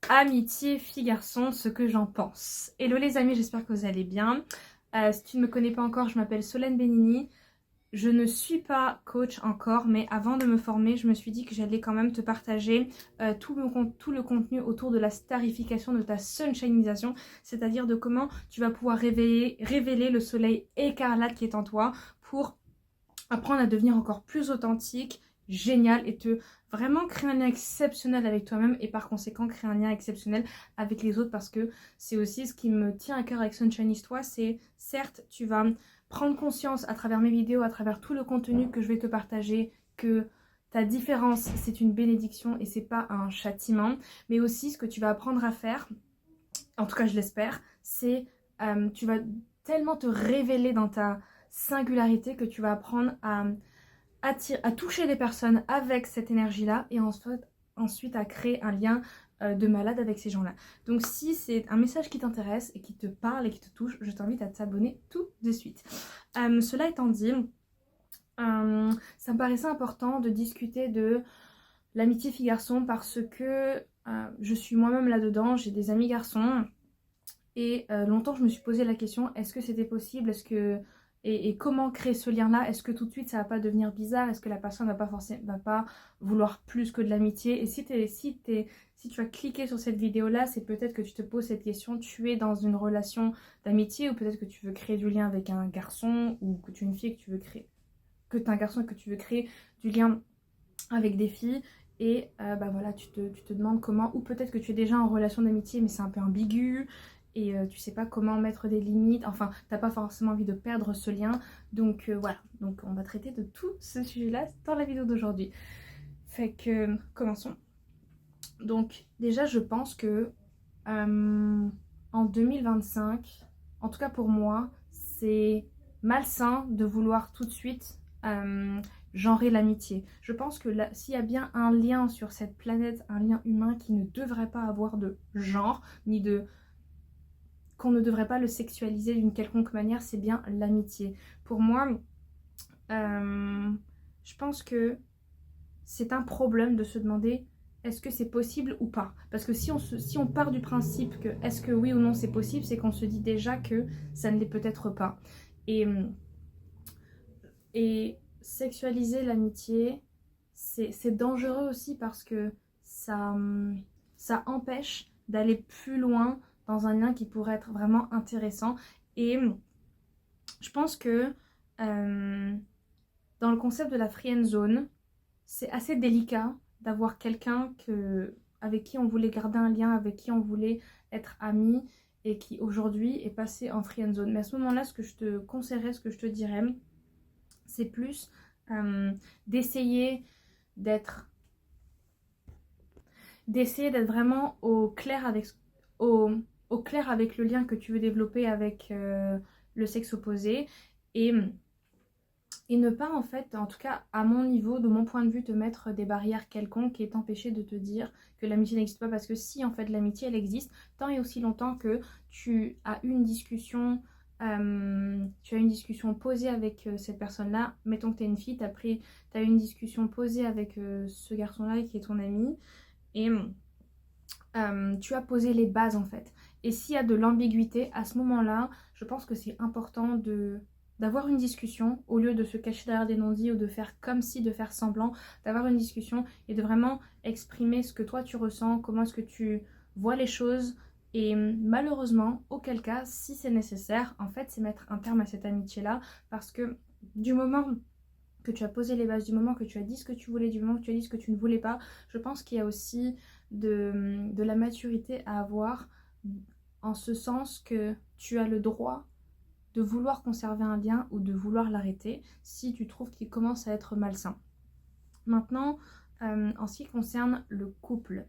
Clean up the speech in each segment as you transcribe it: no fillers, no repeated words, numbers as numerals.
Amitié fille-garçon, ce que j'en pense. Hello les amis, j'espère que vous allez bien. Si tu ne me connais pas encore, je m'appelle Solène Benini. Je ne suis pas coach encore, mais avant de me former, je me suis dit que j'allais quand même te partager tout le contenu autour de la starification, de ta sunshineisation, c'est-à-dire de comment tu vas pouvoir révéler le soleil écarlate qui est en toi pour apprendre à devenir encore plus authentique, génial et te vraiment créer un lien exceptionnel avec toi-même et par conséquent créer un lien exceptionnel avec les autres parce que c'est aussi ce qui me tient à cœur avec Sunshine Histoire, c'est certes tu vas prendre conscience à travers mes vidéos, à travers tout le contenu que je vais te partager que ta différence c'est une bénédiction et c'est pas un châtiment, mais aussi ce que tu vas apprendre à faire, en tout cas je l'espère, c'est tu vas tellement te révéler dans ta singularité que tu vas apprendre à toucher les personnes avec cette énergie-là et ensuite à créer un lien de malade avec ces gens-là. Donc si c'est un message qui t'intéresse et qui te parle et qui te touche, je t'invite à t'abonner tout de suite. Cela étant dit, ça me paraissait important de discuter de l'amitié fille-garçon parce que je suis moi-même là-dedans, j'ai des amis garçons et longtemps je me suis posé la question, est-ce que c'était possible, et comment créer ce lien-là? Est-ce que tout de suite ça va pas devenir bizarre? Est-ce que la personne va pas vouloir plus que de l'amitié? Et si tu as cliqué sur cette vidéo-là, c'est peut-être que tu te poses cette question, tu es dans une relation d'amitié ou peut-être que tu veux créer du lien avec un garçon ou que tu es une fille et que tu veux créer, que tu es un garçon et que tu veux créer du lien avec des filles. Et voilà, tu te demandes comment, ou peut-être que tu es déjà en relation d'amitié mais c'est un peu ambigu et tu sais pas comment mettre des limites, enfin t'as pas forcément envie de perdre ce lien, donc voilà, donc on va traiter de tout ce sujet là dans la vidéo d'aujourd'hui. Fait que commençons. Donc déjà je pense que en 2025, en tout cas pour moi, c'est malsain de vouloir tout de suite genrer l'amitié. Je pense que s'il y a bien un lien sur cette planète, un lien humain qui ne devrait pas avoir de genre, ni de qu'on ne devrait pas le sexualiser d'une quelconque manière, c'est bien l'amitié. Pour moi, je pense que c'est un problème de se demander est-ce que c'est possible ou pas. Parce que si on part du principe que est-ce que oui ou non c'est possible, c'est qu'on se dit déjà que ça ne l'est peut-être pas. Et, et sexualiser l'amitié, c'est dangereux aussi parce que ça empêche d'aller plus loin dans un lien qui pourrait être vraiment intéressant. Et je pense que dans le concept de la friend zone, c'est assez délicat d'avoir quelqu'un avec qui on voulait garder un lien, avec qui on voulait être amis et qui aujourd'hui est passé en friend zone. Mais à ce moment-là, ce que je te conseillerais, ce que je te dirais, c'est plus d'essayer d'être vraiment au clair avec le lien que tu veux développer avec le sexe opposé et, et ne pas en fait, en tout cas à mon niveau, de mon point de vue, te mettre des barrières quelconques et t'empêcher de te dire que l'amitié n'existe pas, parce que si en fait l'amitié elle existe, tant et aussi longtemps que tu as une discussion posée avec cette personne-là, mettons que tu es une fille, tu as eu une discussion posée avec ce garçon-là qui est ton ami, et tu as posé les bases en fait. Et s'il y a de l'ambiguïté, à ce moment-là, je pense que c'est important d'avoir une discussion au lieu de se cacher derrière des non-dits ou de faire comme si, de faire semblant, d'avoir une discussion et de vraiment exprimer ce que toi tu ressens, comment est-ce que tu vois les choses. Et malheureusement, auquel cas, si c'est nécessaire, en fait, c'est mettre un terme à cette amitié-là parce que du moment que tu as posé les bases, du moment que tu as dit ce que tu voulais, du moment que tu as dit ce que tu ne voulais pas, je pense qu'il y a aussi de la maturité à avoir en ce sens que tu as le droit de vouloir conserver un lien ou de vouloir l'arrêter si tu trouves qu'il commence à être malsain. Maintenant, en ce qui concerne le couple,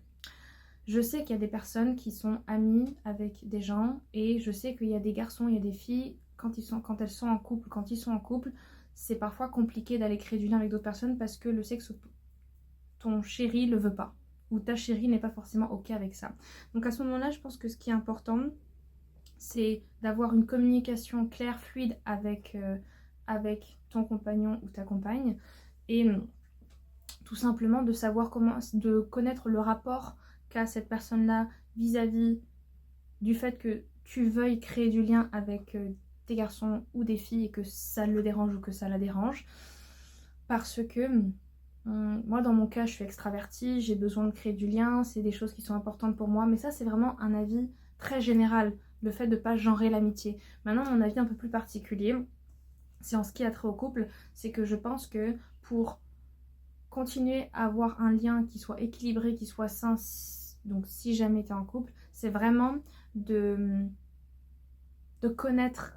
je sais qu'il y a des personnes qui sont amies avec des gens et je sais qu'il y a des garçons, il y a des filles, quand ils sont en couple, c'est parfois compliqué d'aller créer du lien avec d'autres personnes parce que le sexe, ton chéri le veut pas ou ta chérie n'est pas forcément ok avec ça. Donc à ce moment-là, je pense que ce qui est important, c'est d'avoir une communication claire, fluide avec ton compagnon ou ta compagne et tout simplement de savoir de connaître le rapport qu'a cette personne-là vis-à-vis du fait que tu veuilles créer du lien avec des garçons ou des filles et que ça le dérange ou que ça la dérange. Parce que moi, dans mon cas, je suis extravertie, j'ai besoin de créer du lien, c'est des choses qui sont importantes pour moi, mais ça, c'est vraiment un avis très général, le fait de ne pas genrer l'amitié. Maintenant, mon avis un peu plus particulier, c'est en ce qui a trait au couple, c'est que je pense que pour continuer à avoir un lien qui soit équilibré, qui soit sain, donc si jamais tu es en couple, c'est vraiment de connaître,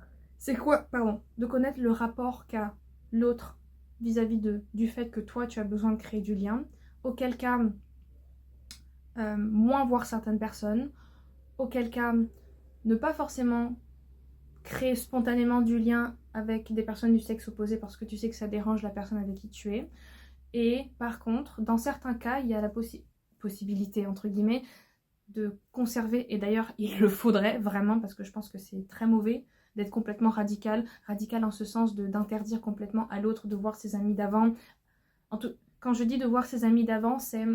de connaître le rapport qu'a l'autre vis-à-vis du fait que toi tu as besoin de créer du lien, auquel cas moins voir certaines personnes, auquel cas ne pas forcément créer spontanément du lien avec des personnes du sexe opposé parce que tu sais que ça dérange la personne avec qui tu es. Et par contre, dans certains cas, il y a la possibilité, entre guillemets, de conserver, et d'ailleurs il le faudrait vraiment parce que je pense que c'est très mauvais d'être complètement radical en ce sens d'interdire complètement à l'autre de voir ses amis d'avant. Quand je dis de voir ses amis d'avant, c'est,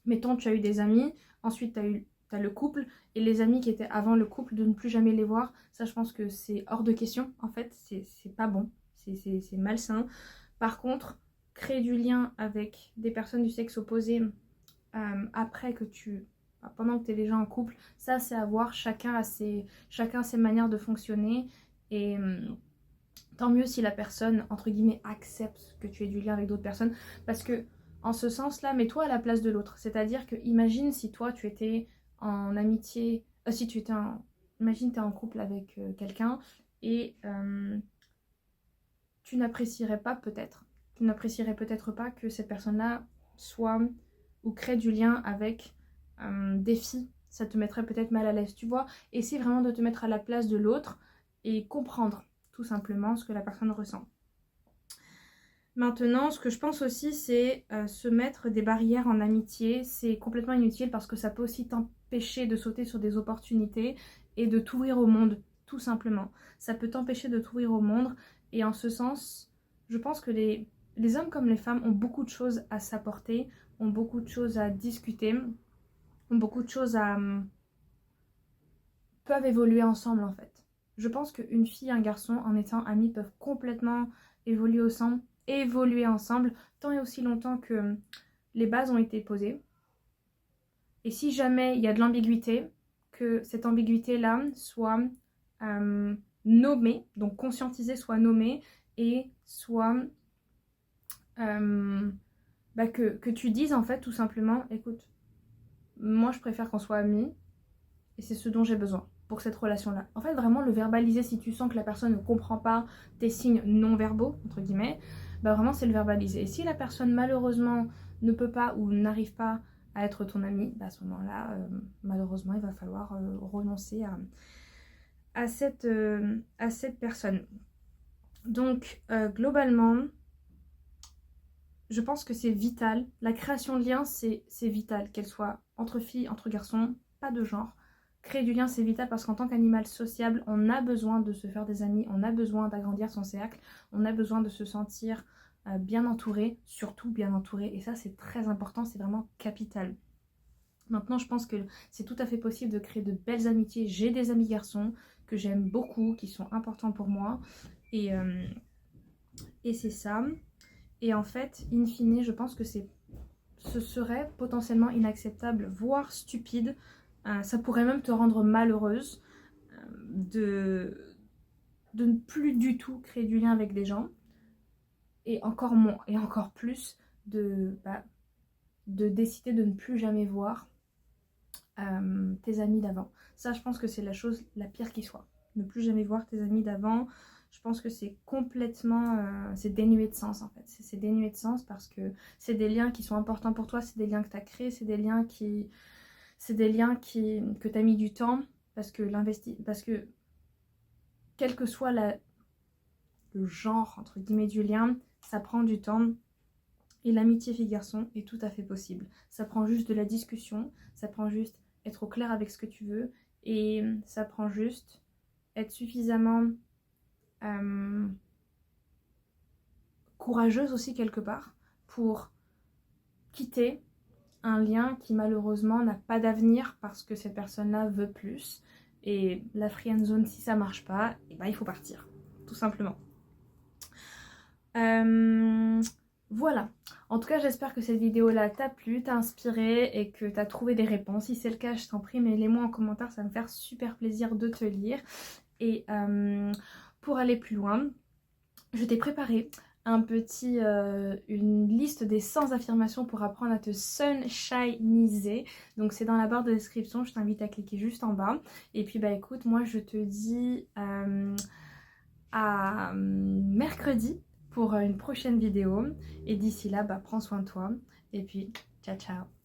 mettons, tu as eu des amis, ensuite t'as le couple, et les amis qui étaient avant le couple, de ne plus jamais les voir. Ça, je pense que c'est hors de question, en fait, c'est pas bon, c'est malsain. Par contre, créer du lien avec des personnes du sexe opposé après que pendant que tu es déjà en couple, ça c'est à voir, chacun a ses manières de fonctionner, et tant mieux si la personne, entre guillemets, accepte que tu aies du lien avec d'autres personnes, parce que en ce sens-là, mets-toi à la place de l'autre, c'est-à-dire que imagine si toi tu étais en amitié, imagine tu es en couple avec quelqu'un, et tu n'apprécierais peut-être pas que cette personne-là soit ou crée du lien avec des filles. Ça te mettrait peut-être mal à l'aise, tu vois. Essaie vraiment de te mettre à la place de l'autre et comprendre tout simplement ce que la personne ressent. Maintenant, ce que je pense aussi, c'est se mettre des barrières en amitié. C'est complètement inutile parce que ça peut aussi t'empêcher de sauter sur des opportunités et de t'ouvrir au monde, tout simplement. Ça peut t'empêcher de t'ouvrir au monde, et en ce sens, je pense que les hommes comme les femmes ont beaucoup de choses à s'apporter, ont beaucoup de choses à discuter, ont beaucoup de choses peuvent évoluer ensemble en fait. Je pense qu'une fille et un garçon, en étant amis, peuvent complètement évoluer ensemble tant et aussi longtemps que les bases ont été posées. Et si jamais il y a de l'ambiguïté, que cette ambiguïté-là soit nommée, donc conscientisée, soit nommée, et soit que tu dises en fait tout simplement, écoute, moi je préfère qu'on soit amis, et c'est ce dont j'ai besoin pour cette relation-là. En fait, vraiment le verbaliser, si tu sens que la personne ne comprend pas tes signes non-verbaux, entre guillemets, bah vraiment c'est le verbaliser. Et si la personne malheureusement ne peut pas ou n'arrive pas à être ton ami, bah à ce moment-là, malheureusement, il va falloir renoncer à cette personne. Donc, globalement, je pense que c'est vital. La création de liens, c'est vital, qu'elle soit entre filles, entre garçons, pas de genre. Créer du lien, c'est vital parce qu'en tant qu'animal sociable, on a besoin de se faire des amis, on a besoin d'agrandir son cercle, on a besoin de se sentir bien entouré, surtout bien entouré. Et ça, c'est très important, c'est vraiment capital. Maintenant, je pense que c'est tout à fait possible de créer de belles amitiés. J'ai des amis garçons que j'aime beaucoup, qui sont importants pour moi. Et c'est ça. Et en fait, in fine, je pense que ce serait potentiellement inacceptable, voire stupide. Ça pourrait même te rendre malheureuse de ne plus du tout créer du lien avec des gens. Et encore moins, et encore plus, de décider de ne plus jamais voir tes amis d'avant. Ça, je pense que c'est la chose la pire qui soit. Ne plus jamais voir tes amis d'avant. Je pense que c'est complètement... c'est dénué de sens en fait. C'est dénué de sens parce que c'est des liens qui sont importants pour toi, c'est des liens que tu as créés, c'est des liens que tu as mis du temps parce que quel que soit le genre entre guillemets du lien, ça prend du temps. Et l'amitié fille-garçon est tout à fait possible. Ça prend juste de la discussion, ça prend juste être au clair avec ce que tu veux, et ça prend juste être suffisamment courageuse aussi quelque part pour quitter un lien qui malheureusement n'a pas d'avenir parce que cette personne-là veut plus. Et la friend zone, si ça marche pas, et ben, il faut partir, tout simplement. Voilà. En tout cas, j'espère que cette vidéo-là t'a plu, t'a inspiré et que t'as trouvé des réponses. Si c'est le cas, je t'en prie, mets-les-moi en commentaire, ça va me faire super plaisir de te lire. Et pour aller plus loin, je t'ai préparé une liste des 100 affirmations pour apprendre à te sunshiniser. Donc c'est dans la barre de description, je t'invite à cliquer juste en bas. Et puis bah écoute, moi je te dis à mercredi pour une prochaine vidéo. Et d'ici là, bah prends soin de toi. Et puis, ciao ciao.